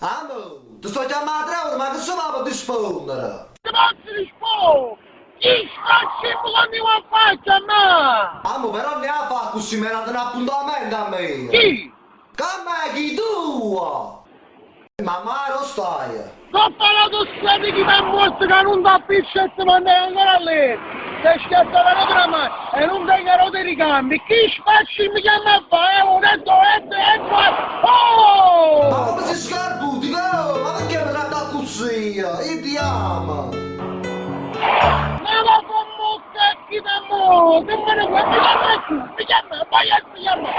Amo, ti sto chiamando 3 ore, ma che se va per rispondere? Che non si risponde! Chi sta simulando una faccia, ma? Amo, però ne ha fatto così, mi ha dato un appuntamento a me. Chi? Come chi tu? Mamma, lo stai? Ho parlato sempre di me morto che non dà piccette, ma ne ancora lì. Se scherza la trama e non vengono dei ricambi, chi spacci mi chiama a fare? Ho detto, Ma oh! come si scarbuti? Ma perché mi tratta così? Io ti amo. Ma va con mucchi da mo! Che me ne vuoi? Mi chiama, vai a mi chiama!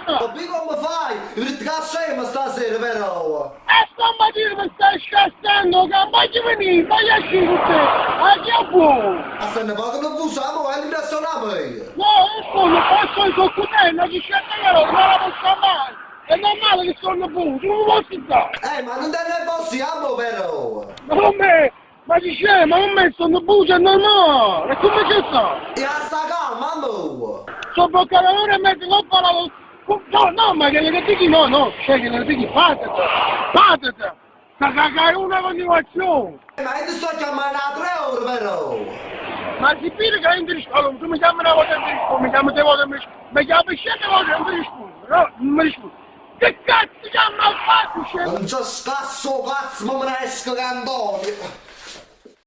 Ma qui come fai? Io ti cassemo stasera, però. E sto a dire mi stai scassando, che vai a venire, vai a uscire con te! A che buono! Ma se ne va che non usiamo, è l'impressione a me. No, non posso il coccutella, di 100 euro, non la posso mai! È normale che sono buono, tu non lo posso dare! Ma non te ne possiamo, però. Ma come? Ma dice, ma non me sono buono, è normale! E come ci sta? E a sta calma, amo. Sono bloccato ora e mezzo, non parlo... No, ma che le dici no, che le dici fatete! Sta cagare una continuazione! Ma io ti sto chiamando a 3 ore, però. Ma si vede che non ti rispondo, tu mi chiami una volta e non ti rispondo, mi chiami 3 volte e mi chiami 7 volte e non ti rispondo, no, non mi rispondo. Che cazzo chiama al fatto, scemo? Non c'è scasso cazzo, ma me ne esco cantone.